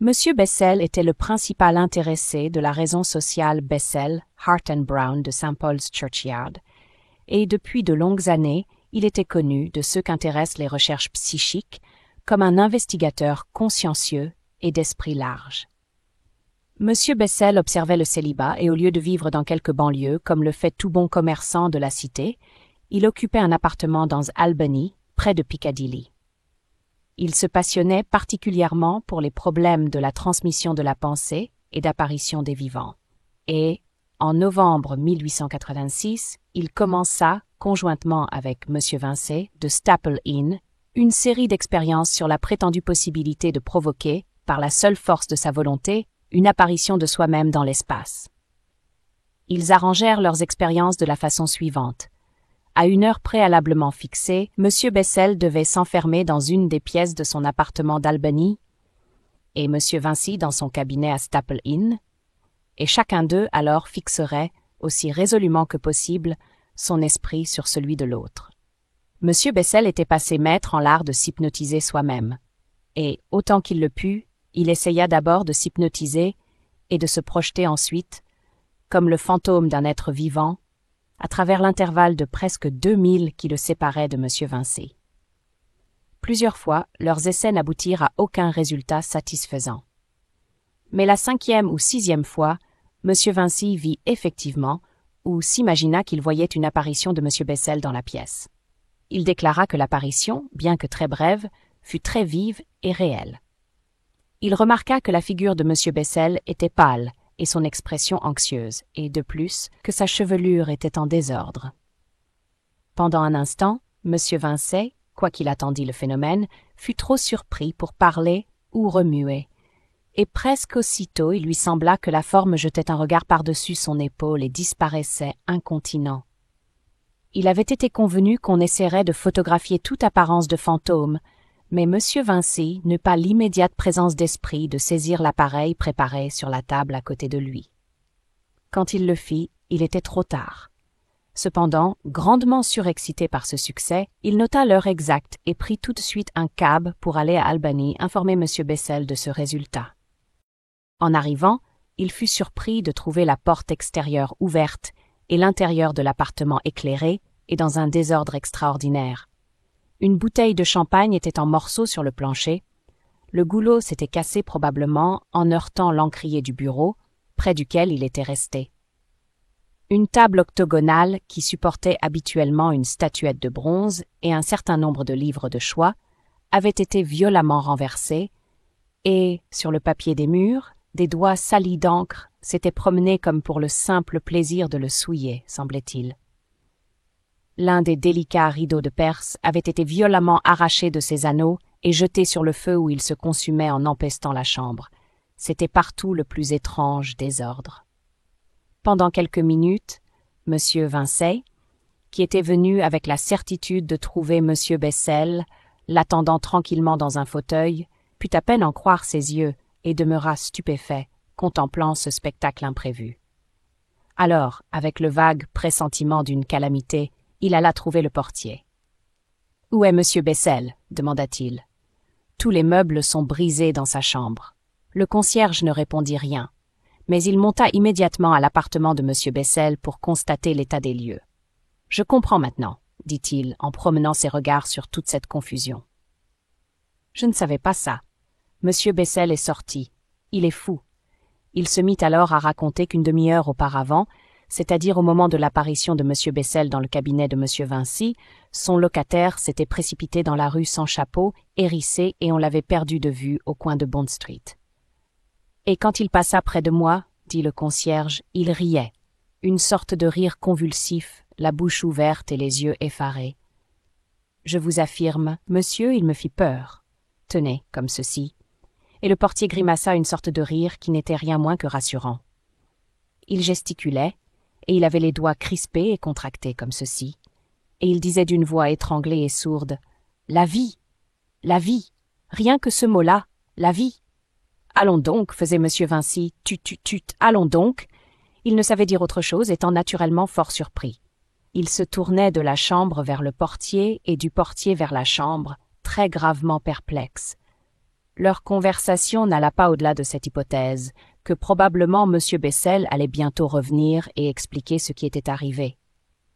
Monsieur Bessel était le principal intéressé de la raison sociale Bessel, Hart and Brown de St. Paul's Churchyard, et depuis de longues années, il était connu de ceux qu'intéressent les recherches psychiques comme un investigateur consciencieux et d'esprit large. Monsieur Bessel observait le célibat et au lieu de vivre dans quelque banlieue, comme le fait tout bon commerçant de la cité, il occupait un appartement dans Albany, près de Piccadilly. Il se passionnait particulièrement pour les problèmes de la transmission de la pensée et d'apparition des vivants. Et, en novembre 1886, il commença, conjointement avec M. Vincey, de Staple Inn, une série d'expériences sur la prétendue possibilité de provoquer, par la seule force de sa volonté, une apparition de soi-même dans l'espace. Ils arrangèrent leurs expériences de la façon suivante. À une heure préalablement fixée, M. Bessel devait s'enfermer dans une des pièces de son appartement d'Albany et M. Vincey dans son cabinet à Staple Inn, et chacun d'eux alors fixerait, aussi résolument que possible, son esprit sur celui de l'autre. M. Bessel était passé maître en l'art de s'hypnotiser soi-même, et, autant qu'il le put, il essaya d'abord de s'hypnotiser et de se projeter ensuite, comme le fantôme d'un être vivant, à travers l'intervalle de presque 2000 qui le séparait de M. Vincey. Plusieurs fois, leurs essais n'aboutirent à aucun résultat satisfaisant. Mais la 5e ou 6e fois, M. Vincey vit effectivement, ou s'imagina qu'il voyait une apparition de M. Bessel dans la pièce. Il déclara que l'apparition, bien que très brève, fut très vive et réelle. Il remarqua que la figure de M. Bessel était pâle, et son expression anxieuse, et de plus, que sa chevelure était en désordre. Pendant un instant, M. Vincey, quoiqu'il attendît le phénomène, fut trop surpris pour parler ou remuer, et presque aussitôt il lui sembla que la forme jetait un regard par-dessus son épaule et disparaissait incontinent. Il avait été convenu qu'on essaierait de photographier toute apparence de fantôme, mais M. Vincey n'eut pas l'immédiate présence d'esprit de saisir l'appareil préparé sur la table à côté de lui. Quand il le fit, il était trop tard. Cependant, grandement surexcité par ce succès, il nota l'heure exacte et prit tout de suite un cab pour aller à Albany informer M. Bessel de ce résultat. En arrivant, il fut surpris de trouver la porte extérieure ouverte et l'intérieur de l'appartement éclairé et dans un désordre extraordinaire. Une bouteille de champagne était en morceaux sur le plancher. Le goulot s'était cassé probablement en heurtant l'encrier du bureau, près duquel il était resté. Une table octogonale qui supportait habituellement une statuette de bronze et un certain nombre de livres de choix avait été violemment renversée, et, sur le papier des murs, des doigts salis d'encre s'étaient promenés comme pour le simple plaisir de le souiller, semblait-il. L'un des délicats rideaux de Perse avait été violemment arraché de ses anneaux et jeté sur le feu où il se consumait en empestant la chambre. C'était partout le plus étrange désordre. Pendant quelques minutes, M. Vincey, qui était venu avec la certitude de trouver M. Bessel, l'attendant tranquillement dans un fauteuil, put à peine en croire ses yeux et demeura stupéfait, contemplant ce spectacle imprévu. Alors, avec le vague pressentiment d'une calamité, il alla trouver le portier. « Où est M. Bessel ?» demanda-t-il. « Tous les meubles sont brisés dans sa chambre. » Le concierge ne répondit rien, mais il monta immédiatement à l'appartement de M. Bessel pour constater l'état des lieux. « Je comprends maintenant, » dit-il en promenant ses regards sur toute cette confusion. « Je ne savais pas ça. M. Bessel est sorti. Il est fou. » Il se mit alors à raconter qu'une demi-heure auparavant, c'est-à-dire au moment de l'apparition de M. Bessel dans le cabinet de M. Vincey, son locataire s'était précipité dans la rue sans chapeau, hérissé, et on l'avait perdu de vue au coin de Bond Street. Et quand il passa près de moi, dit le concierge, il riait, une sorte de rire convulsif, la bouche ouverte et les yeux effarés. Je vous affirme, monsieur, il me fit peur. Tenez, comme ceci. Et le portier grimaça une sorte de rire qui n'était rien moins que rassurant. Il gesticulait, et il avait les doigts crispés et contractés comme ceci, et il disait d'une voix étranglée et sourde « La vie! La vie! Rien que ce mot-là, la vie! » « Allons donc, faisait M. Vincey, tut, allons donc !» Il ne savait dire autre chose, étant naturellement fort surpris. Il se tournait de la chambre vers le portier et du portier vers la chambre, très gravement perplexe. Leur conversation n'alla pas au-delà de cette hypothèse, que probablement M. Bessel allait bientôt revenir et expliquer ce qui était arrivé.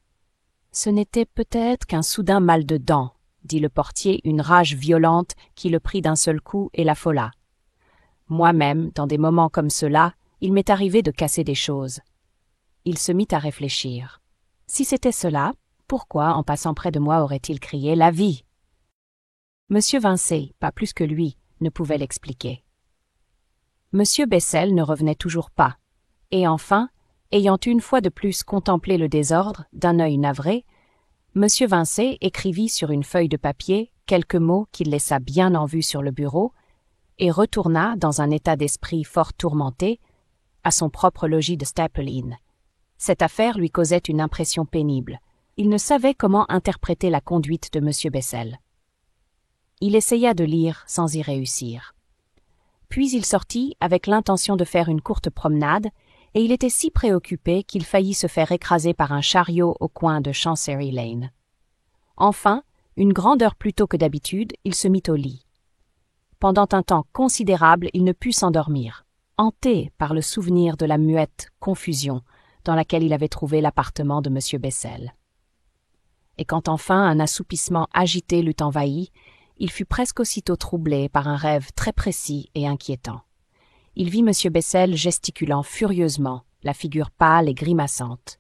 « Ce n'était peut-être qu'un soudain mal de dents, » dit le portier, une rage violente qui le prit d'un seul coup et l'affola. « Moi-même, dans des moments comme ceux-là, il m'est arrivé de casser des choses. » Il se mit à réfléchir. Si c'était cela, pourquoi, en passant près de moi, aurait-il crié « La vie !» Monsieur Vincey, pas plus que lui, ne pouvait l'expliquer. Monsieur Bessel ne revenait toujours pas, et enfin, ayant une fois de plus contemplé le désordre d'un œil navré, Monsieur Vincey écrivit sur une feuille de papier quelques mots qu'il laissa bien en vue sur le bureau et retourna, dans un état d'esprit fort tourmenté, à son propre logis de Staple Inn. Cette affaire lui causait une impression pénible. Il ne savait comment interpréter la conduite de Monsieur Bessel. Il essaya de lire sans y réussir. Puis il sortit avec l'intention de faire une courte promenade, et il était si préoccupé qu'il faillit se faire écraser par un chariot au coin de Chancery Lane. Enfin, une grande heure plus tôt que d'habitude, il se mit au lit. Pendant un temps considérable, il ne put s'endormir, hanté par le souvenir de la muette confusion dans laquelle il avait trouvé l'appartement de M. Bessel. Et quand enfin un assoupissement agité l'eut envahi, il fut presque aussitôt troublé par un rêve très précis et inquiétant. Il vit M. Bessel gesticulant furieusement, la figure pâle et grimaçante.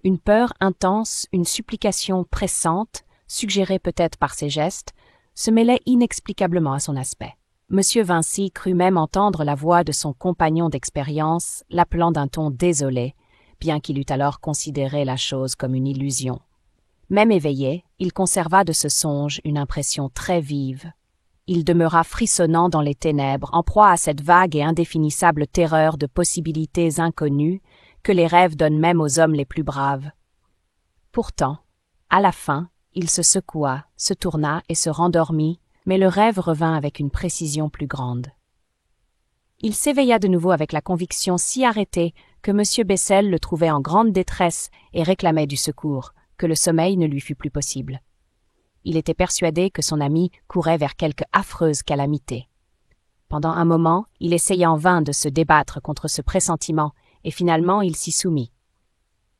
Une peur intense, une supplication pressante, suggérée peut-être par ses gestes, se mêlait inexplicablement à son aspect. M. Vincey crut même entendre la voix de son compagnon d'expérience l'appelant d'un ton désolé, bien qu'il eût alors considéré la chose comme une illusion. Même éveillé, il conserva de ce songe une impression très vive. Il demeura frissonnant dans les ténèbres, en proie à cette vague et indéfinissable terreur de possibilités inconnues que les rêves donnent même aux hommes les plus braves. Pourtant, à la fin, il se secoua, se tourna et se rendormit, mais le rêve revint avec une précision plus grande. Il s'éveilla de nouveau avec la conviction si arrêtée que M. Bessel le trouvait en grande détresse et réclamait du secours, que le sommeil ne lui fut plus possible. Il était persuadé que son ami courait vers quelque affreuse calamité. Pendant un moment, il essaya en vain de se débattre contre ce pressentiment, et finalement il s'y soumit.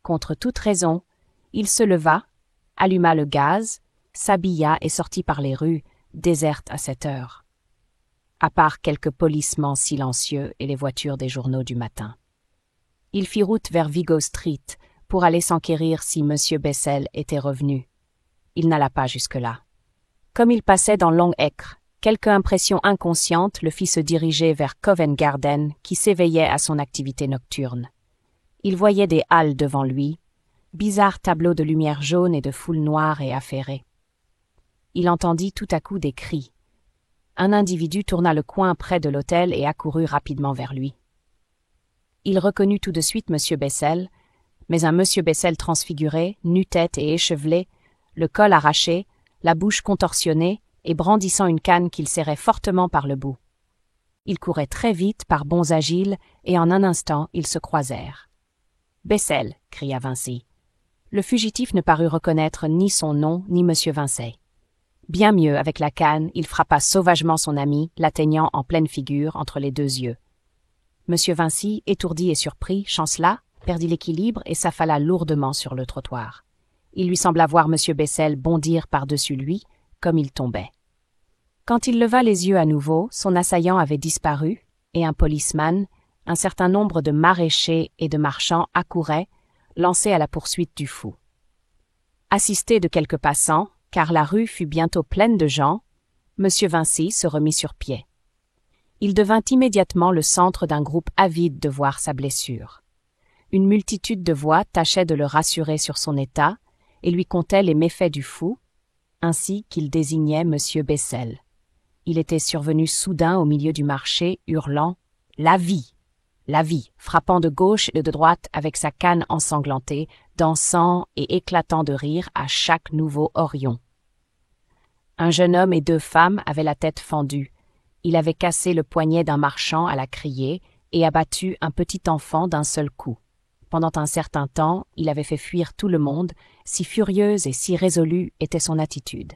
Contre toute raison, il se leva, alluma le gaz, s'habilla et sortit par les rues, désertes à cette heure, à part quelques polissements silencieux et les voitures des journaux du matin. Il fit route vers Vigo Street pour aller s'enquérir si M. Bessel était revenu. Il n'alla pas jusque-là. Comme il passait dans Long Acre, quelque impression inconsciente le fit se diriger vers Covent Garden qui s'éveillait à son activité nocturne. Il voyait des halles devant lui, bizarres tableaux de lumière jaune et de foule noire et affairée. Il entendit tout à coup des cris. Un individu tourna le coin près de l'hôtel et accourut rapidement vers lui. Il reconnut tout de suite M. Bessel, mais un M. Bessel transfiguré, nu-tête et échevelé, le col arraché, la bouche contorsionnée et brandissant une canne qu'il serrait fortement par le bout. Ils couraient très vite par bonds agiles et en un instant ils se croisèrent. « Bessel !» cria Vincey. Le fugitif ne parut reconnaître ni son nom ni M. Vincey. Bien mieux, avec la canne, il frappa sauvagement son ami, l'atteignant en pleine figure entre les deux yeux. M. Vincey, étourdi et surpris, chancela, perdit l'équilibre et s'affala lourdement sur le trottoir. Il lui sembla voir M. Bessel bondir par-dessus lui, comme il tombait. Quand il leva les yeux à nouveau, son assaillant avait disparu, et un policeman, un certain nombre de maraîchers et de marchands accouraient, lancés à la poursuite du fou. Assisté de quelques passants, car la rue fut bientôt pleine de gens, M. Vincey se remit sur pied. Il devint immédiatement le centre d'un groupe avide de voir sa blessure. Une multitude de voix tâchait de le rassurer sur son état et lui contait les méfaits du fou, ainsi qu'il désignait M. Bessel. Il était survenu soudain au milieu du marché, hurlant « La vie ! La vie !» frappant de gauche et de droite avec sa canne ensanglantée, dansant et éclatant de rire à chaque nouveau horion. Un jeune homme et deux femmes avaient la tête fendue. Il avait cassé le poignet d'un marchand à la criée et abattu un petit enfant d'un seul coup. Pendant un certain temps, il avait fait fuir tout le monde, si furieuse et si résolue était son attitude.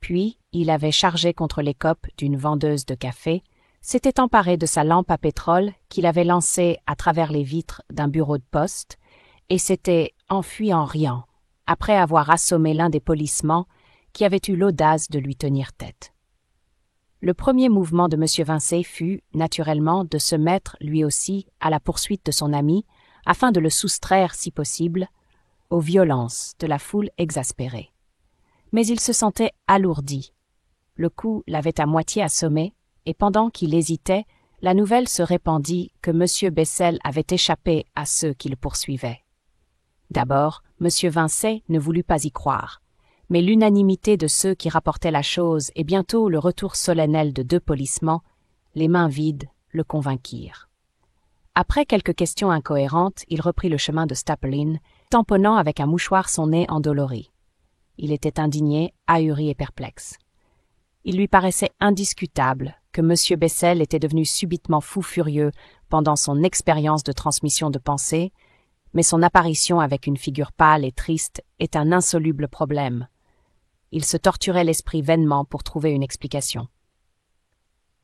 Puis, il avait chargé contre l'écope d'une vendeuse de café, s'était emparé de sa lampe à pétrole qu'il avait lancée à travers les vitres d'un bureau de poste et s'était enfui en riant, après avoir assommé l'un des polissements qui avait eu l'audace de lui tenir tête. Le premier mouvement de M. Vincey fut, naturellement, de se mettre, lui aussi, à la poursuite de son ami, afin de le soustraire, si possible, aux violences de la foule exaspérée. Mais il se sentait alourdi. Le coup l'avait à moitié assommé, et pendant qu'il hésitait, la nouvelle se répandit que M. Bessel avait échappé à ceux qui le poursuivaient. D'abord, M. Vincey ne voulut pas y croire, mais l'unanimité de ceux qui rapportaient la chose et bientôt le retour solennel de 2 polissements, les mains vides, le convainquirent. Après quelques questions incohérentes, il reprit le chemin de Staple Inn, tamponnant avec un mouchoir son nez endolori. Il était indigné, ahuri et perplexe. Il lui paraissait indiscutable que M. Bessel était devenu subitement fou furieux pendant son expérience de transmission de pensée, mais son apparition avec une figure pâle et triste est un insoluble problème. Il se torturait l'esprit vainement pour trouver une explication.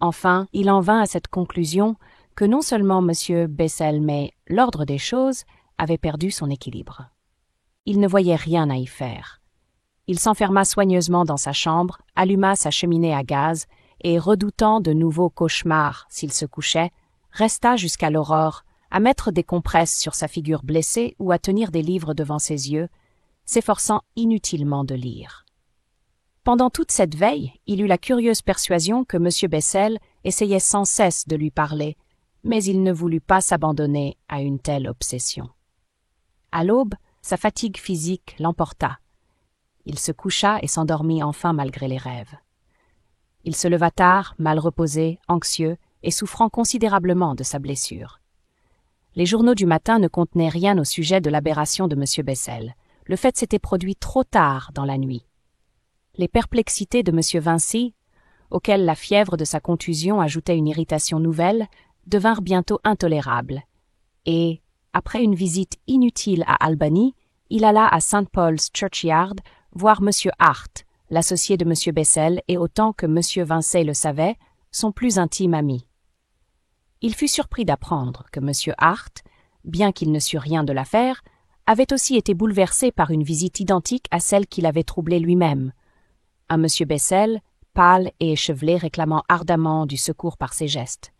Enfin, il en vint à cette conclusion que non seulement M. Bessel, mais l'ordre des choses avait perdu son équilibre. Il ne voyait rien à y faire. Il s'enferma soigneusement dans sa chambre, alluma sa cheminée à gaz et, redoutant de nouveaux cauchemars s'il se couchait, resta jusqu'à l'aurore à mettre des compresses sur sa figure blessée ou à tenir des livres devant ses yeux, s'efforçant inutilement de lire. Pendant toute cette veille, il eut la curieuse persuasion que M. Bessel essayait sans cesse de lui parler, mais il ne voulut pas s'abandonner à une telle obsession. À l'aube, sa fatigue physique l'emporta. Il se coucha et s'endormit enfin malgré les rêves. Il se leva tard, mal reposé, anxieux et souffrant considérablement de sa blessure. Les journaux du matin ne contenaient rien au sujet de l'aberration de M. Bessel. Le fait s'était produit trop tard dans la nuit. Les perplexités de M. Vincey, auxquelles la fièvre de sa contusion ajoutait une irritation nouvelle, devinrent bientôt intolérables. Et, après une visite inutile à Albany, il alla à St. Paul's Churchyard voir M. Hart, l'associé de M. Bessel et, autant que M. Vincey le savait, son plus intime ami. Il fut surpris d'apprendre que M. Hart, bien qu'il ne sût rien de l'affaire, avait aussi été bouleversé par une visite identique à celle qui l'avait troublé lui-même. Un M. Bessel, pâle et échevelé, réclamant ardemment du secours par ses gestes.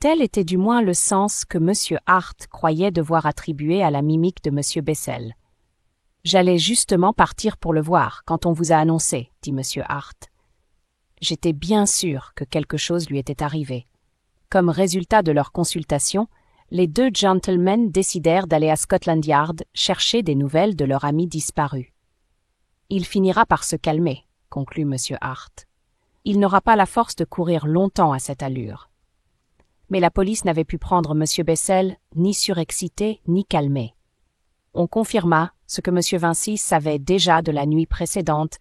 Tel était du moins le sens que M. Hart croyait devoir attribuer à la mimique de M. Bessel. « J'allais justement partir pour le voir quand on vous a annoncé, » dit M. Hart. J'étais bien sûr que quelque chose lui était arrivé. Comme résultat de leur consultation, les 2 gentlemen décidèrent d'aller à Scotland Yard chercher des nouvelles de leur ami disparu. « Il finira par se calmer, » conclut M. Hart. « Il n'aura pas la force de courir longtemps à cette allure. » Mais la police n'avait pu prendre M. Bessel ni surexcité ni calmé. On confirma ce que M. Vincey savait déjà de la nuit précédente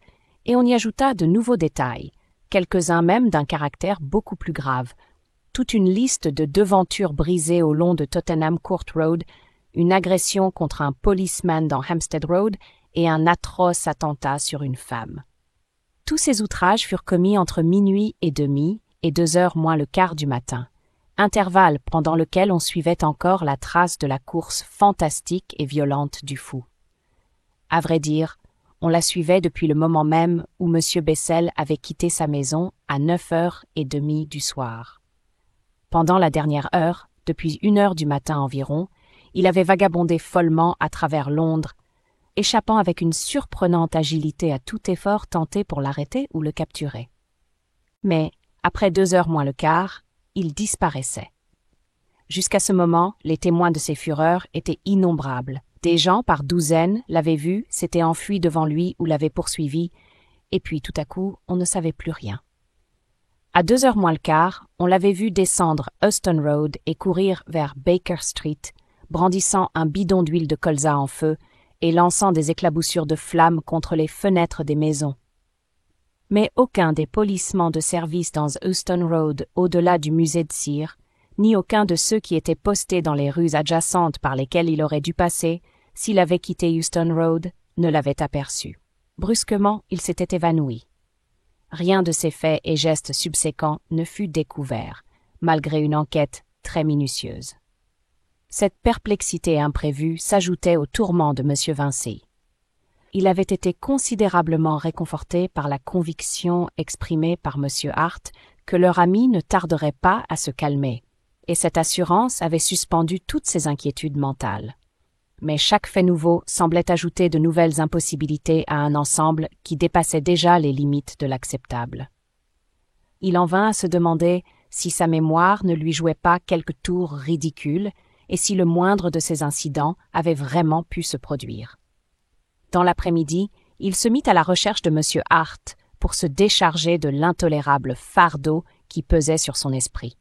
et on y ajouta de nouveaux détails, quelques-uns même d'un caractère beaucoup plus grave, toute une liste de devantures brisées au long de Tottenham Court Road, une agression contre un policeman dans Hampstead Road et un atroce attentat sur une femme. Tous ces outrages furent commis entre minuit et demi et 2h moins le quart du matin, intervalle pendant lequel on suivait encore la trace de la course fantastique et violente du fou. À vrai dire, on la suivait depuis le moment même où M. Bessel avait quitté sa maison à 9h30 du soir. Pendant la dernière heure, depuis 1h du matin environ, il avait vagabondé follement à travers Londres, échappant avec une surprenante agilité à tout effort tenté pour l'arrêter ou le capturer. Mais, après 2h moins le quart, il disparaissait. Jusqu'à ce moment, les témoins de ses fureurs étaient innombrables. Des gens, par douzaines, l'avaient vu, s'étaient enfuis devant lui ou l'avaient poursuivi, et puis tout à coup, on ne savait plus rien. À 2h moins le quart, on l'avait vu descendre Euston Road et courir vers Baker Street, brandissant un bidon d'huile de colza en feu et lançant des éclaboussures de flammes contre les fenêtres des maisons. Mais aucun des polissements de service dans Euston Road au-delà du musée de cire, ni aucun de ceux qui étaient postés dans les rues adjacentes par lesquelles il aurait dû passer s'il avait quitté Euston Road, ne l'avait aperçu. Brusquement, il s'était évanoui. Rien de ses faits et gestes subséquents ne fut découvert, malgré une enquête très minutieuse. Cette perplexité imprévue s'ajoutait au tourment de M. Vincy. Il avait été considérablement réconforté par la conviction exprimée par M. Hart que leur ami ne tarderait pas à se calmer, et cette assurance avait suspendu toutes ses inquiétudes mentales. Mais chaque fait nouveau semblait ajouter de nouvelles impossibilités à un ensemble qui dépassait déjà les limites de l'acceptable. Il en vint à se demander si sa mémoire ne lui jouait pas quelque tour ridicule et si le moindre de ces incidents avait vraiment pu se produire. Dans l'après-midi, il se mit à la recherche de M. Hart pour se décharger de l'intolérable fardeau qui pesait sur son esprit.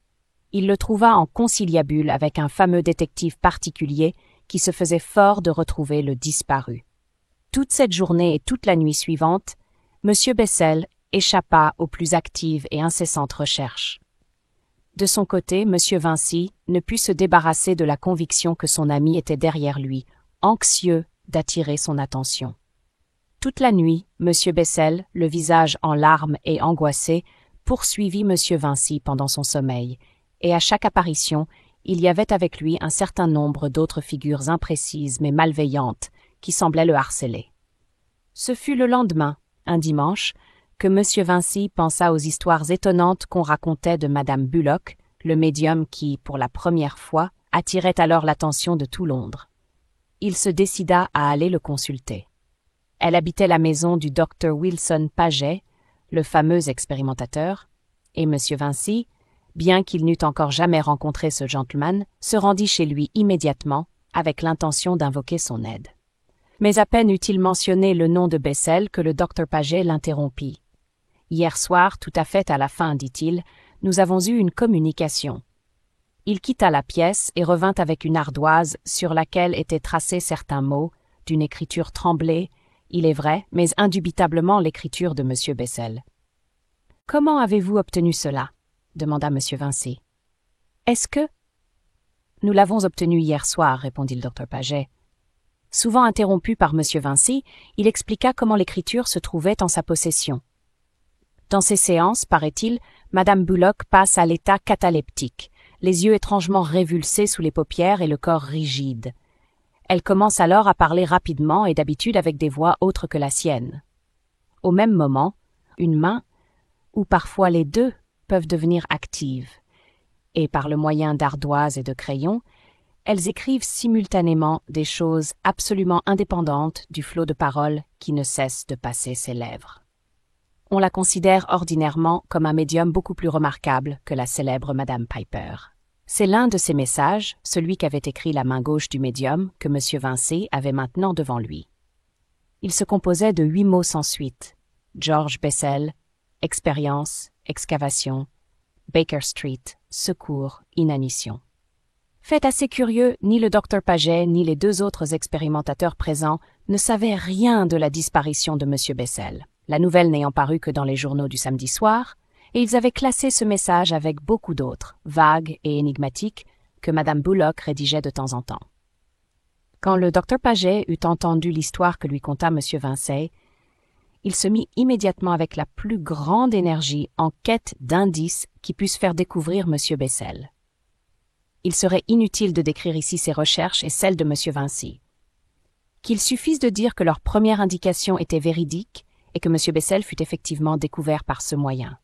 Il le trouva en conciliabule avec un fameux détective particulier qui se faisait fort de retrouver le disparu. Toute cette journée et toute la nuit suivante, M. Bessel échappa aux plus actives et incessantes recherches. De son côté, M. Vincy ne put se débarrasser de la conviction que son ami était derrière lui, anxieux d'attirer son attention. Toute la nuit, M. Bessel, le visage en larmes et angoissé, poursuivit M. Vincy pendant son sommeil, et à chaque apparition, il y avait avec lui un certain nombre d'autres figures imprécises mais malveillantes qui semblaient le harceler. Ce fut le lendemain, un dimanche, que M. Vincy pensa aux histoires étonnantes qu'on racontait de Madame Bullock, le médium qui, pour la première fois, attirait alors l'attention de tout Londres. Il se décida à aller le consulter. Elle habitait la maison du Dr. Wilson Paget, le fameux expérimentateur, et M. Vincy, bien qu'il n'eût encore jamais rencontré ce gentleman, se rendit chez lui immédiatement avec l'intention d'invoquer son aide. Mais à peine eut-il mentionné le nom de Bessel que le docteur Paget l'interrompit. « Hier soir, tout à fait à la fin, dit-il, nous avons eu une communication. » Il quitta la pièce et revint avec une ardoise sur laquelle étaient tracés certains mots, d'une écriture tremblée, il est vrai, mais indubitablement l'écriture de M. Bessel. « Comment avez-vous obtenu cela ?» demanda M. Vincy. « Est-ce que… » « Nous l'avons obtenu hier soir, répondit le docteur Paget. Souvent interrompu par M. Vincy, il expliqua comment l'écriture se trouvait en sa possession. Dans ces séances, paraît-il, Madame Bullock passe à l'état cataleptique, les yeux étrangement révulsés sous les paupières et le corps rigide. Elle commence alors à parler rapidement et d'habitude avec des voix autres que la sienne. Au même moment, une main, ou parfois les deux, peuvent devenir actives, et par le moyen d'ardoises et de crayons, elles écrivent simultanément des choses absolument indépendantes du flot de paroles qui ne cesse de passer ses lèvres. On la considère ordinairement comme un médium beaucoup plus remarquable que la célèbre Madame Piper. C'est l'un de ces messages, celui qu'avait écrit la main gauche du médium, que M. Vincy avait maintenant devant lui. Il se composait de 8 mots sans suite. George Bessel, expérience, excavation, Baker Street, secours, inanition. Fait assez curieux, ni le docteur Paget ni les 2 autres expérimentateurs présents ne savaient rien de la disparition de M. Bessel, la nouvelle n'ayant paru que dans les journaux du samedi soir, et ils avaient classé ce message avec beaucoup d'autres, vagues et énigmatiques, que Madame Bullock rédigeait de temps en temps. Quand le docteur Paget eut entendu l'histoire que lui conta M. Vincy, il se mit immédiatement avec la plus grande énergie en quête d'indices qui puissent faire découvrir M. Bessel. Il serait inutile de décrire ici ses recherches et celles de M. Vincy. Qu'il suffise de dire que leur première indication était véridique et que M. Bessel fut effectivement découvert par ce moyen.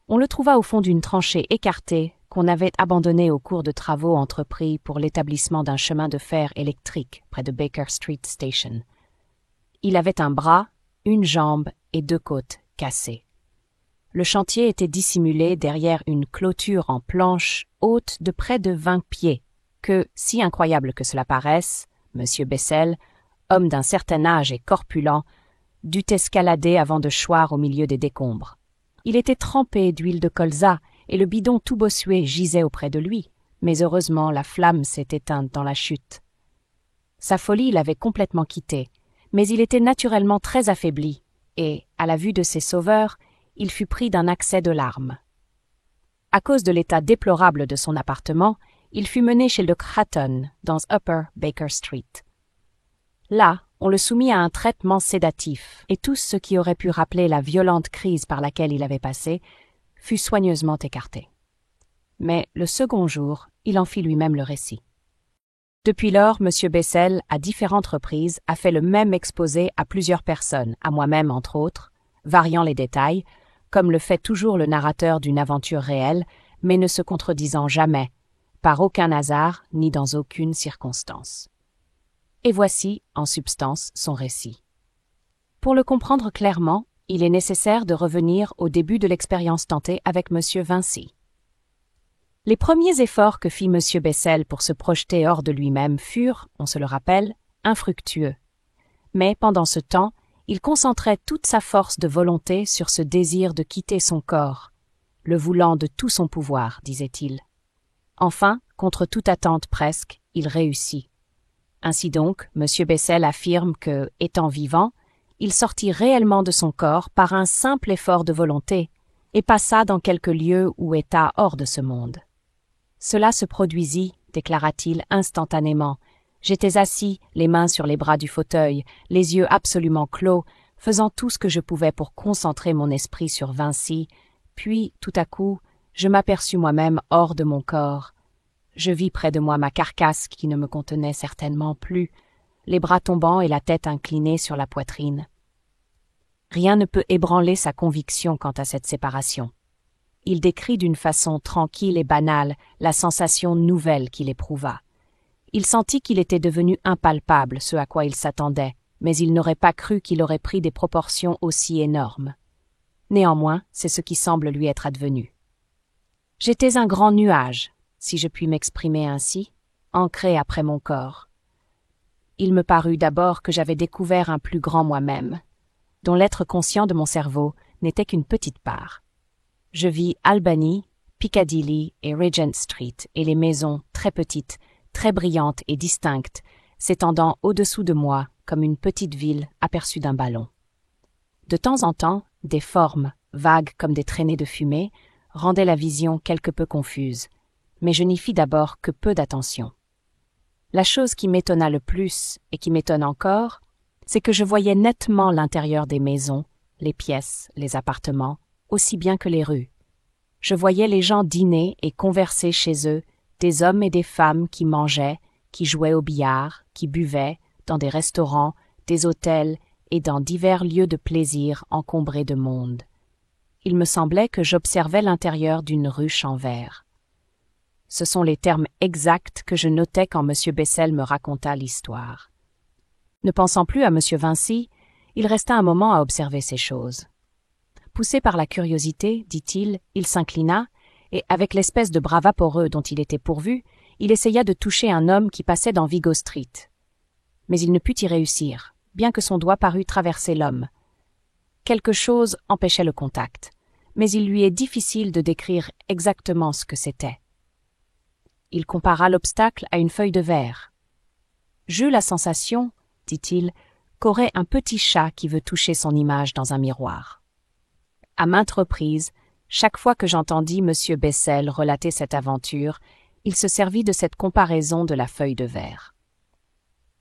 On le trouva au fond d'une tranchée écartée qu'on avait abandonnée au cours de travaux entrepris pour l'établissement d'un chemin de fer électrique près de Baker Street Station. Il avait un bras, une jambe et 2 côtes cassées. Le chantier était dissimulé derrière une clôture en planche haute de près de 20 pieds, que, si incroyable que cela paraisse, M. Bessel, homme d'un certain âge et corpulent, dut escalader avant de choir au milieu des décombres. Il était trempé d'huile de colza et le bidon tout bossué gisait auprès de lui, mais heureusement la flamme s'est éteinte dans la chute. Sa folie l'avait complètement quitté, mais il était naturellement très affaibli, et, à la vue de ses sauveurs, il fut pris d'un accès de larmes. À cause de l'état déplorable de son appartement, il fut mené chez le Cratton, dans Upper Baker Street. Là, On le soumit à un traitement sédatif, et tout ce qui aurait pu rappeler la violente crise par laquelle il avait passé fut soigneusement écarté. Mais le second jour, il en fit lui-même le récit. Depuis lors, M. Bessel, à différentes reprises, a fait le même exposé à plusieurs personnes, à moi-même entre autres, variant les détails, comme le fait toujours le narrateur d'une aventure réelle, mais ne se contredisant jamais, par aucun hasard ni dans aucune circonstance. Et voici, en substance, son récit. Pour le comprendre clairement, il est nécessaire de revenir au début de l'expérience tentée avec M. Vinci. Les premiers efforts que fit M. Bessel pour se projeter hors de lui-même furent, on se le rappelle, infructueux. Mais pendant ce temps, il concentrait toute sa force de volonté sur ce désir de quitter son corps, le voulant de tout son pouvoir, disait-il. Enfin, contre toute attente presque, il réussit. Ainsi donc, M. Bessel affirme que, étant vivant, il sortit réellement de son corps par un simple effort de volonté et passa dans quelque lieu ou état hors de ce monde. Cela se produisit, déclara-t-il instantanément. J'étais assis, les mains sur les bras du fauteuil, les yeux absolument clos, faisant tout ce que je pouvais pour concentrer mon esprit sur Vinci, puis, tout à coup, je m'aperçus moi-même hors de mon corps. Je vis près de moi ma carcasse qui ne me contenait certainement plus, les bras tombants et la tête inclinée sur la poitrine. Rien ne peut ébranler sa conviction quant à cette séparation. Il décrit d'une façon tranquille et banale la sensation nouvelle qu'il éprouva. Il sentit qu'il était devenu impalpable, ce à quoi il s'attendait, mais il n'aurait pas cru qu'il aurait pris des proportions aussi énormes. Néanmoins, c'est ce qui semble lui être advenu. J'étais un grand nuage, si je puis m'exprimer ainsi, ancré après mon corps. Il me parut d'abord que j'avais découvert un plus grand moi-même, dont l'être conscient de mon cerveau n'était qu'une petite part. Je vis Albany, Piccadilly et Regent Street et les maisons très petites, très brillantes et distinctes, s'étendant au-dessous de moi comme une petite ville aperçue d'un ballon. De temps en temps, des formes, vagues comme des traînées de fumée, rendaient la vision quelque peu confuse, mais je n'y fis d'abord que peu d'attention. La chose qui m'étonna le plus, et qui m'étonne encore, c'est que je voyais nettement l'intérieur des maisons, les pièces, les appartements, aussi bien que les rues. Je voyais les gens dîner et converser chez eux, des hommes et des femmes qui mangeaient, qui jouaient au billard, qui buvaient, dans des restaurants, des hôtels et dans divers lieux de plaisir encombrés de monde. Il me semblait que j'observais l'intérieur d'une ruche en verre. Ce sont les termes exacts que je notais quand M. Bessel me raconta l'histoire. Ne pensant plus à M. Vinci, il resta un moment à observer ces choses. Poussé par la curiosité, dit-il, il s'inclina, et avec l'espèce de bras vaporeux dont il était pourvu, il essaya de toucher un homme qui passait dans Vigo Street. Mais il ne put y réussir, bien que son doigt parût traverser l'homme. Quelque chose empêchait le contact, mais il lui est difficile de décrire exactement ce que c'était. Il compara l'obstacle à une feuille de verre. « J'eus la sensation, dit-il, qu'aurait un petit chat qui veut toucher son image dans un miroir. » À maintes reprises, chaque fois que j'entendis M. Bessel relater cette aventure, il se servit de cette comparaison de la feuille de verre.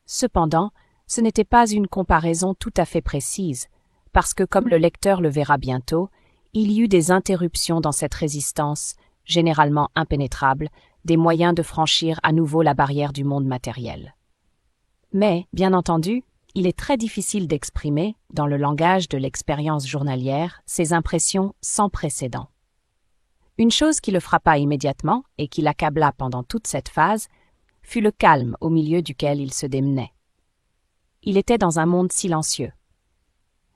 Cependant, ce n'était pas une comparaison tout à fait précise, parce que, comme le lecteur le verra bientôt, il y eut des interruptions dans cette résistance, généralement impénétrable, des moyens de franchir à nouveau la barrière du monde matériel. Mais, bien entendu, il est très difficile d'exprimer, dans le langage de l'expérience journalière, ces impressions sans précédent. Une chose qui le frappa immédiatement et qui l'accabla pendant toute cette phase fut le calme au milieu duquel il se démenait. Il était dans un monde silencieux.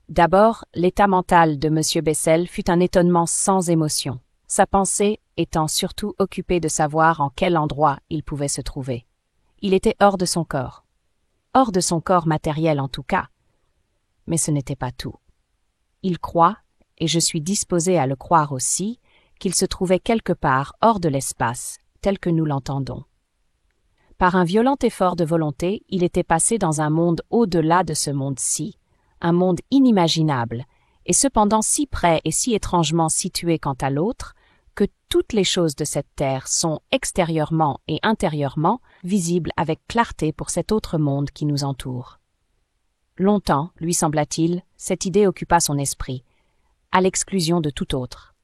D'abord, l'état mental de M. Bessel fut un étonnement sans émotion, sa pensée étant surtout occupée de savoir en quel endroit il pouvait se trouver. Il était hors de son corps. Hors de son corps matériel en tout cas. Mais ce n'était pas tout. Il croit, et je suis disposé à le croire aussi, qu'il se trouvait quelque part hors de l'espace, tel que nous l'entendons. Par un violent effort de volonté, il était passé dans un monde au-delà de ce monde-ci, un monde inimaginable, et cependant si près et si étrangement situé quant à l'autre, que toutes les choses de cette terre sont extérieurement et intérieurement visibles avec clarté pour cet autre monde qui nous entoure. Longtemps, lui sembla-t-il, cette idée occupa son esprit, à l'exclusion de tout autre.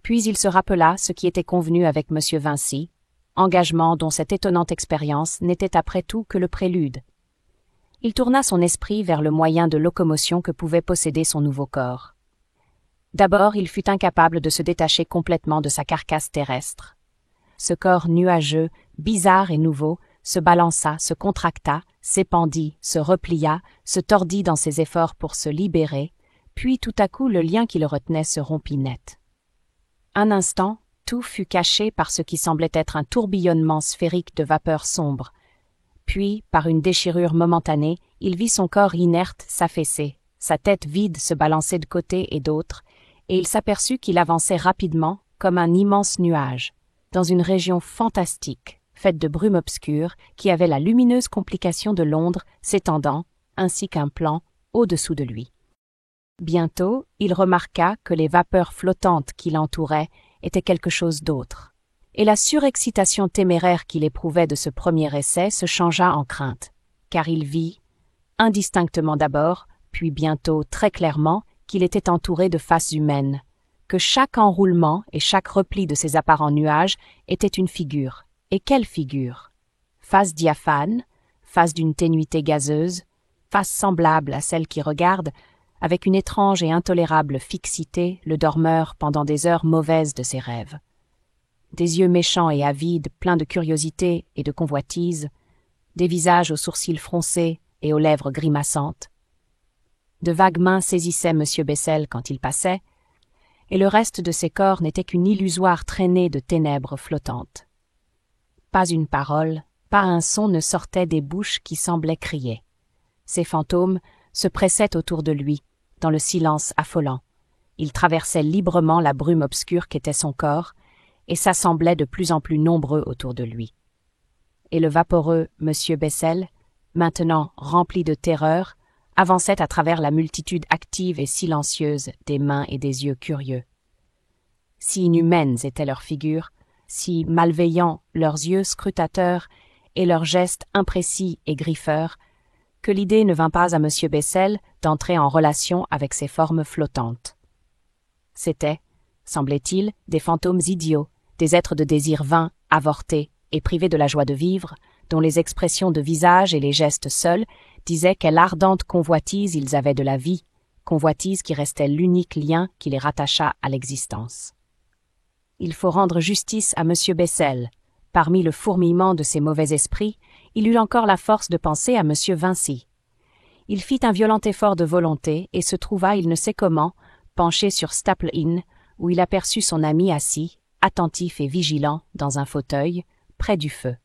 Puis il se rappela ce qui était convenu avec M. Vincy, engagement dont cette étonnante expérience n'était après tout que le prélude. Il tourna son esprit vers le moyen de locomotion que pouvait posséder son nouveau corps. D'abord, il fut incapable de se détacher complètement de sa carcasse terrestre. Ce corps nuageux, bizarre et nouveau, se balança, se contracta, s'épandit, se replia, se tordit dans ses efforts pour se libérer, puis tout à coup le lien qui le retenait se rompit net. Un instant, tout fut caché par ce qui semblait être un tourbillonnement sphérique de vapeur sombre. Puis, par une déchirure momentanée, il vit son corps inerte s'affaisser, sa tête vide se balancer de côté et d'autre, et il s'aperçut qu'il avançait rapidement, comme un immense nuage, dans une région fantastique, faite de brume obscure, qui avait la lumineuse complication de Londres s'étendant, ainsi qu'un plan, au-dessous de lui. Bientôt, il remarqua que les vapeurs flottantes qui l'entouraient étaient quelque chose d'autre, et la surexcitation téméraire qu'il éprouvait de ce premier essai se changea en crainte, car il vit, indistinctement d'abord, puis bientôt très clairement, qu'il était entouré de faces humaines, que chaque enroulement et chaque repli de ces apparents nuages était une figure. Et quelle figure? Face diaphane, face d'une ténuité gazeuse, face semblable à celle qui regarde, avec une étrange et intolérable fixité, le dormeur pendant des heures mauvaises de ses rêves. Des yeux méchants et avides, pleins de curiosité et de convoitise, des visages aux sourcils froncés et aux lèvres grimaçantes. De vagues mains saisissaient M. Bessel quand il passait, et le reste de ses corps n'était qu'une illusoire traînée de ténèbres flottantes. Pas une parole, pas un son ne sortait des bouches qui semblaient crier. Ces fantômes se pressaient autour de lui, dans le silence affolant. Ils traversaient librement la brume obscure qu'était son corps, et s'assemblaient de plus en plus nombreux autour de lui. Et le vaporeux M. Bessel, maintenant rempli de terreur, avançait à travers la multitude active et silencieuse des mains et des yeux curieux. Si inhumaines étaient leurs figures, si malveillants leurs yeux scrutateurs et leurs gestes imprécis et griffeurs, que l'idée ne vint pas à M. Bessel d'entrer en relation avec ces formes flottantes. C'étaient, semblait-il, des fantômes idiots, des êtres de désir vain, avortés et privés de la joie de vivre, dont les expressions de visage et les gestes seuls disaient quelle ardente convoitise ils avaient de la vie, convoitise qui restait l'unique lien qui les rattacha à l'existence. Il faut rendre justice à M. Bessel. Parmi le fourmillement de ses mauvais esprits, il eut encore la force de penser à M. Vincy. Il fit un violent effort de volonté et se trouva, il ne sait comment, penché sur Staple Inn, où il aperçut son ami assis, attentif et vigilant, dans un fauteuil, près du feu.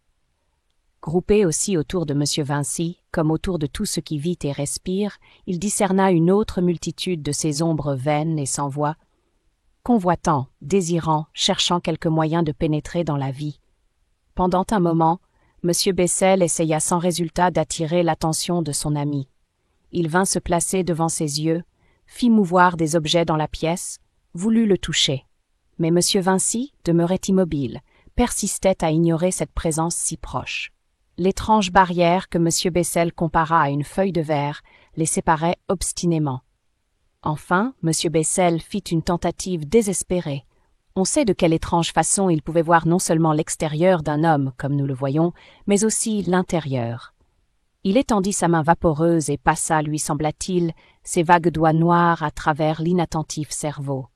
Groupé aussi autour de M. Vincy, comme autour de tout ce qui vit et respire, il discerna une autre multitude de ces ombres vaines et sans voix, convoitant, désirant, cherchant quelque moyen de pénétrer dans la vie. Pendant un moment, M. Bessel essaya sans résultat d'attirer l'attention de son ami. Il vint se placer devant ses yeux, fit mouvoir des objets dans la pièce, voulut le toucher. Mais M. Vincy demeurait immobile, persistait à ignorer cette présence si proche. L'étrange barrière que M. Bessel compara à une feuille de verre les séparait obstinément. Enfin, M. Bessel fit une tentative désespérée. On sait de quelle étrange façon il pouvait voir non seulement l'extérieur d'un homme, comme nous le voyons, mais aussi l'intérieur. Il étendit sa main vaporeuse et passa, lui sembla-t-il, ses vagues doigts noirs à travers l'inattentif cerveau.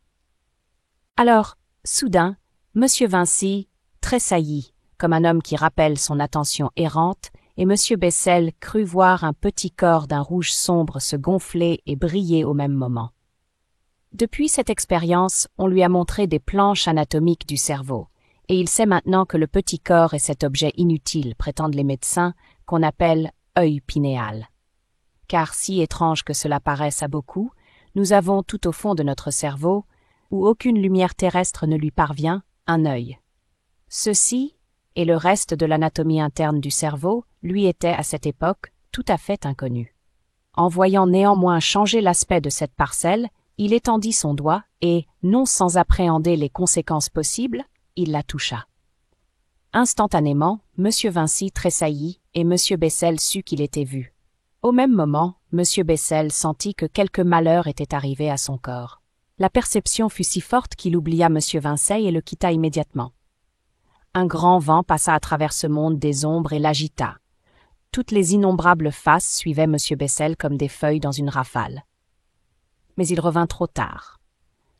Alors, soudain, M. Vincy tressaillit, comme un homme qui rappelle son attention errante, et M. Bessel crut voir un petit corps d'un rouge sombre se gonfler et briller au même moment. Depuis cette expérience, on lui a montré des planches anatomiques du cerveau, et il sait maintenant que le petit corps est cet objet inutile, prétendent les médecins, qu'on appelle œil pinéal. Car si étrange que cela paraisse à beaucoup, nous avons tout au fond de notre cerveau, où aucune lumière terrestre ne lui parvient, un œil. Ceci, et le reste de l'anatomie interne du cerveau, lui était à cette époque tout à fait inconnu. En voyant néanmoins changer l'aspect de cette parcelle, il étendit son doigt et, non sans appréhender les conséquences possibles, il la toucha. Instantanément, M. Vincy tressaillit et M. Bessel sut qu'il était vu. Au même moment, M. Bessel sentit que quelque malheur était arrivé à son corps. La perception fut si forte qu'il oublia M. Vinçay et le quitta immédiatement. Un grand vent passa à travers ce monde des ombres et l'agita. Toutes les innombrables faces suivaient M. Bessel comme des feuilles dans une rafale. Mais il revint trop tard.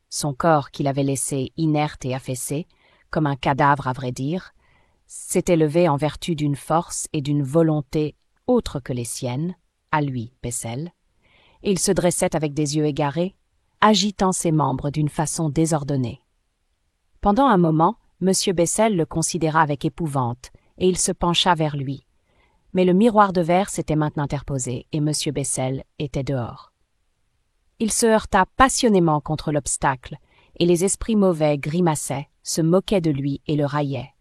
Son corps, qu'il avait laissé inerte et affaissé, comme un cadavre à vrai dire, s'était levé en vertu d'une force et d'une volonté autres que les siennes, à lui, Bessel, et il se dressait avec des yeux égarés, agitant ses membres d'une façon désordonnée. Pendant un moment, M. Bessel le considéra avec épouvante, et il se pencha vers lui. Mais le miroir de verre s'était maintenant interposé, et M. Bessel était dehors. Il se heurta passionnément contre l'obstacle, et les esprits mauvais grimaçaient, se moquaient de lui et le raillaient.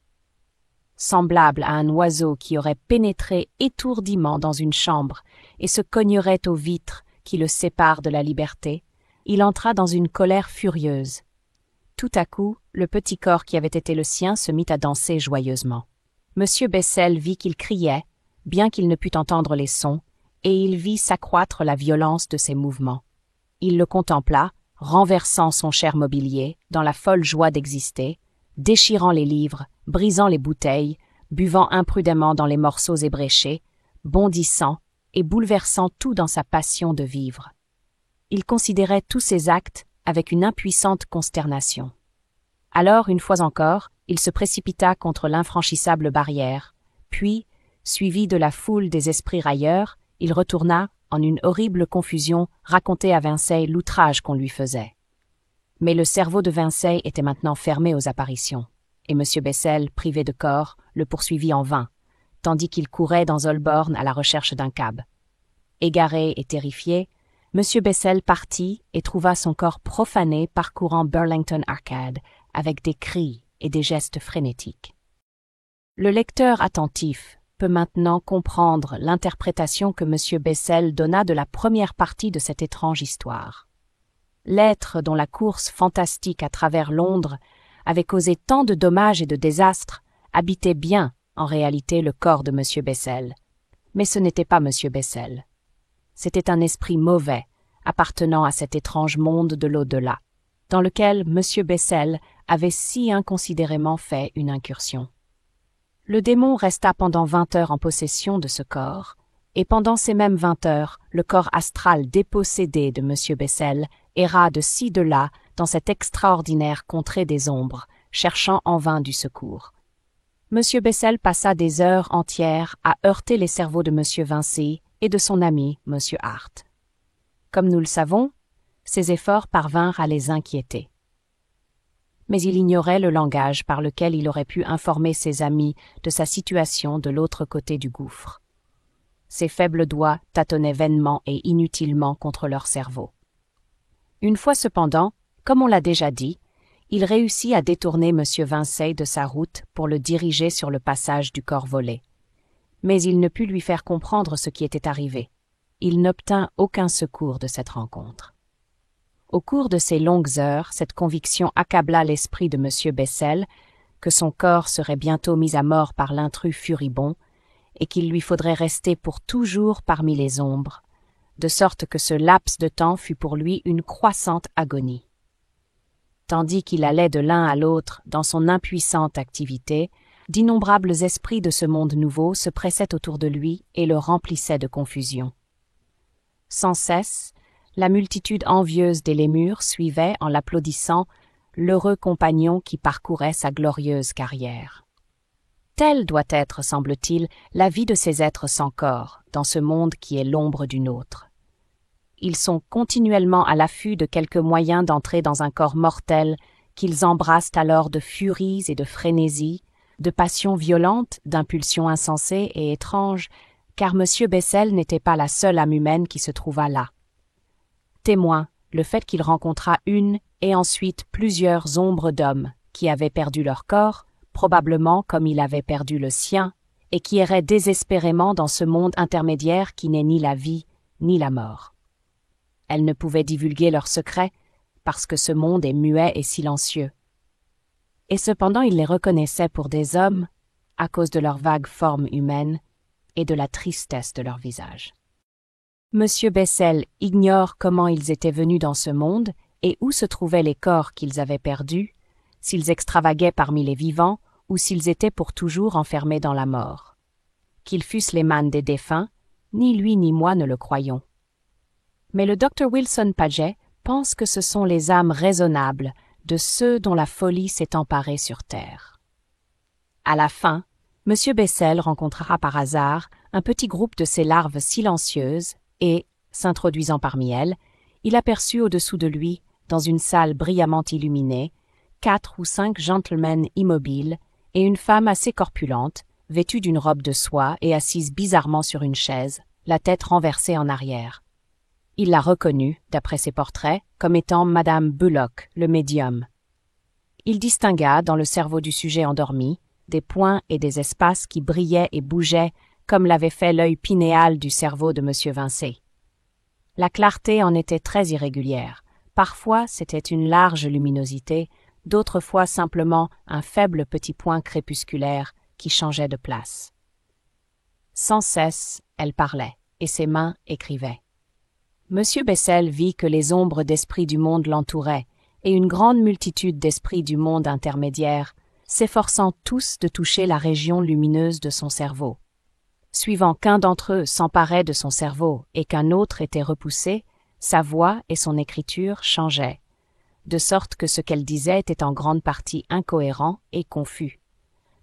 Semblable à un oiseau qui aurait pénétré étourdiment dans une chambre et se cognerait aux vitres qui le séparent de la liberté, il entra dans une colère furieuse. Tout à coup, le petit corps qui avait été le sien se mit à danser joyeusement. M. Bessel vit qu'il criait, bien qu'il ne pût entendre les sons, et il vit s'accroître la violence de ses mouvements. Il le contempla, renversant son cher mobilier, dans la folle joie d'exister, déchirant les livres, brisant les bouteilles, buvant imprudemment dans les morceaux ébréchés, bondissant et bouleversant tout dans sa passion de vivre. Il considérait tous ses actes avec une impuissante consternation. Alors, une fois encore, il se précipita contre l'infranchissable barrière, puis, suivi de la foule des esprits railleurs, il retourna, en une horrible confusion, raconter à Vinçay l'outrage qu'on lui faisait. Mais le cerveau de Vinçay était maintenant fermé aux apparitions, et M. Bessel, privé de corps, le poursuivit en vain, tandis qu'il courait dans Holborn à la recherche d'un cab. Égaré et terrifié, M. Bessel partit et trouva son corps profané parcourant Burlington Arcade avec des cris et des gestes frénétiques. Le lecteur attentif peut maintenant comprendre l'interprétation que M. Bessel donna de la première partie de cette étrange histoire. L'être dont la course fantastique à travers Londres avait causé tant de dommages et de désastres habitait bien, en réalité, le corps de M. Bessel. Mais ce n'était pas M. Bessel. C'était un esprit mauvais, appartenant à cet étrange monde de l'au-delà, dans lequel M. Bessel avait si inconsidérément fait une incursion. Le démon resta pendant 20 heures en possession de ce corps, et pendant ces mêmes 20 heures, le corps astral dépossédé de M. Bessel erra de ci de là dans cette extraordinaire contrée des ombres, cherchant en vain du secours. M. Bessel passa des heures entières à heurter les cerveaux de M. Vinçay et de son ami, M. Hart. Comme nous le savons, ses efforts parvinrent à les inquiéter. Mais il ignorait le langage par lequel il aurait pu informer ses amis de sa situation de l'autre côté du gouffre. Ses faibles doigts tâtonnaient vainement et inutilement contre leur cerveau. Une fois cependant, comme on l'a déjà dit, il réussit à détourner M. Vinçay de sa route pour le diriger sur le passage du corps volé. Mais il ne put lui faire comprendre ce qui était arrivé. Il n'obtint aucun secours de cette rencontre. Au cours de ces longues heures, cette conviction accabla l'esprit de M. Bessel, que son corps serait bientôt mis à mort par l'intrus furibond, et qu'il lui faudrait rester pour toujours parmi les ombres, de sorte que ce laps de temps fut pour lui une croissante agonie. Tandis qu'il allait de l'un à l'autre dans son impuissante activité, d'innombrables esprits de ce monde nouveau se pressaient autour de lui et le remplissaient de confusion. Sans cesse, la multitude envieuse des lémures suivait, en l'applaudissant, l'heureux compagnon qui parcourait sa glorieuse carrière. Telle doit être, semble-t-il, la vie de ces êtres sans corps, dans ce monde qui est l'ombre d'une autre. Ils sont continuellement à l'affût de quelque moyen d'entrer dans un corps mortel qu'ils embrassent alors de furies et de frénésies, de passions violentes, d'impulsions insensées et étranges, car M. Bessel n'était pas la seule âme humaine qui se trouvât là. Témoin, le fait qu'il rencontra une et ensuite plusieurs ombres d'hommes qui avaient perdu leur corps, probablement comme il avait perdu le sien, et qui erraient désespérément dans ce monde intermédiaire qui n'est ni la vie ni la mort. Elles ne pouvaient divulguer leurs secrets, parce que ce monde est muet et silencieux. Et cependant il les reconnaissait pour des hommes, à cause de leur vague forme humaine et de la tristesse de leur visage. Monsieur Bessel ignore comment ils étaient venus dans ce monde et où se trouvaient les corps qu'ils avaient perdus, s'ils extravaguaient parmi les vivants ou s'ils étaient pour toujours enfermés dans la mort. Qu'ils fussent les mânes des défunts, ni lui ni moi ne le croyons. Mais le Dr. Wilson Paget pense que ce sont les âmes raisonnables de ceux dont la folie s'est emparée sur terre. À la fin, M. Bessel rencontrera par hasard un petit groupe de ces larves silencieuses et, s'introduisant parmi elles, il aperçut au-dessous de lui, dans une salle brillamment illuminée, 4 ou 5 gentlemen immobiles et une femme assez corpulente, vêtue d'une robe de soie et assise bizarrement sur une chaise, la tête renversée en arrière. Il la reconnut, d'après ses portraits, comme étant Madame Bullock, le médium. Il distingua, dans le cerveau du sujet endormi, des points et des espaces qui brillaient et bougeaient comme l'avait fait l'œil pinéal du cerveau de M. Vincey. La clarté en était très irrégulière. Parfois, c'était une large luminosité, d'autres fois simplement un faible petit point crépusculaire qui changeait de place. Sans cesse, elle parlait, et ses mains écrivaient. M. Bessel vit que les ombres d'esprits du monde l'entouraient, et une grande multitude d'esprits du monde intermédiaire, s'efforçant tous de toucher la région lumineuse de son cerveau. Suivant qu'un d'entre eux s'emparait de son cerveau et qu'un autre était repoussé, sa voix et son écriture changeaient, de sorte que ce qu'elle disait était en grande partie incohérent et confus.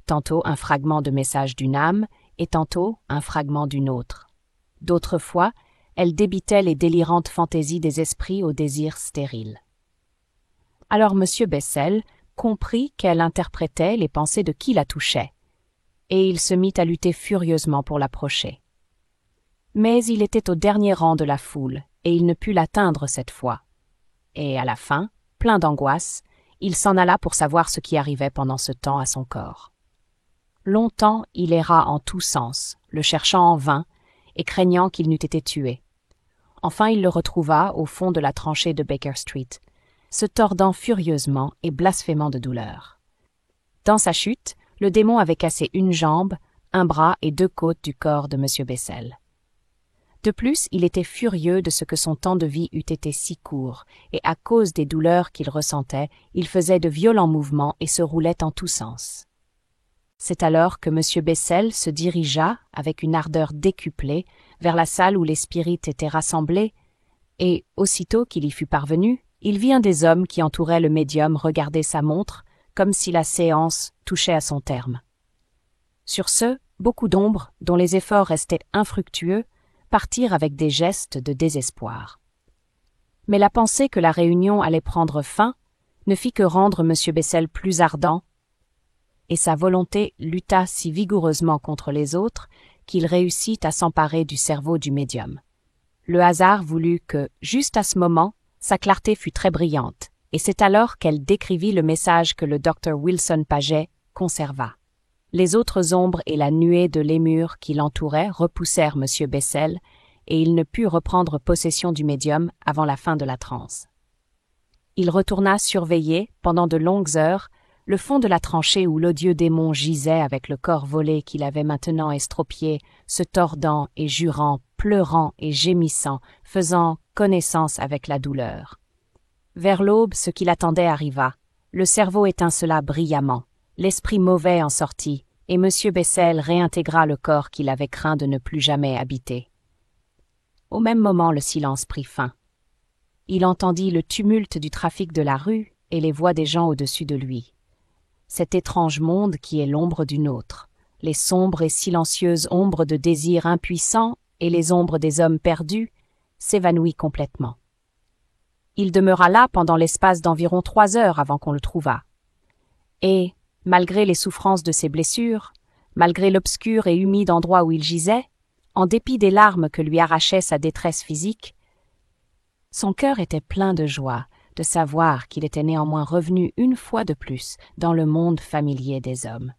Tantôt un fragment de message d'une âme et tantôt un fragment d'une autre. D'autres fois, elle débitait les délirantes fantaisies des esprits aux désirs stériles. Alors M. Bessel comprit qu'elle interprétait les pensées de qui la touchait, et il se mit à lutter furieusement pour l'approcher. Mais il était au dernier rang de la foule, et il ne put l'atteindre cette fois. Et à la fin, plein d'angoisse, il s'en alla pour savoir ce qui arrivait pendant ce temps à son corps. Longtemps il erra en tous sens, le cherchant en vain, et craignant qu'il n'eût été tué. Enfin il le retrouva au fond de la tranchée de Baker Street, se tordant furieusement et blasphémant de douleur. Dans sa chute, le démon avait cassé une jambe, un bras et 2 côtes du corps de M. Bessel. De plus, il était furieux de ce que son temps de vie eût été si court, et à cause des douleurs qu'il ressentait, il faisait de violents mouvements et se roulait en tous sens. C'est alors que M. Bessel se dirigea, avec une ardeur décuplée, vers la salle où les spirites étaient rassemblés, et, aussitôt qu'il y fut parvenu, il vit un des hommes qui entouraient le médium regarder sa montre, comme si la séance touchait à son terme. Sur ce, beaucoup d'ombres, dont les efforts restaient infructueux, partirent avec des gestes de désespoir. Mais la pensée que la réunion allait prendre fin ne fit que rendre M. Bessel plus ardent, et sa volonté lutta si vigoureusement contre les autres qu'il réussit à s'emparer du cerveau du médium. Le hasard voulut que, juste à ce moment, sa clarté fut très brillante, et c'est alors qu'elle décrivit le message que le Dr. Wilson Paget conserva. Les autres ombres et la nuée de lémur qui l'entourait repoussèrent M. Bessel, et il ne put reprendre possession du médium avant la fin de la transe. Il retourna surveiller, pendant de longues heures, le fond de la tranchée où l'odieux démon gisait avec le corps volé qu'il avait maintenant estropié, se tordant et jurant, pleurant et gémissant, faisant connaissance avec la douleur. Vers l'aube, ce qui l'attendait arriva. Le cerveau étincela brillamment, l'esprit mauvais en sortit, et M. Bessel réintégra le corps qu'il avait craint de ne plus jamais habiter. Au même moment, le silence prit fin. Il entendit le tumulte du trafic de la rue et les voix des gens au-dessus de lui. Cet étrange monde qui est l'ombre d'une autre, les sombres et silencieuses ombres de désirs impuissants et les ombres des hommes perdus, s'évanouit complètement. Il demeura là pendant l'espace d'environ 3 heures avant qu'on le trouvât. Et, malgré les souffrances de ses blessures, malgré l'obscur et humide endroit où il gisait, en dépit des larmes que lui arrachait sa détresse physique, son cœur était plein de joie de savoir qu'il était néanmoins revenu une fois de plus dans le monde familier des hommes.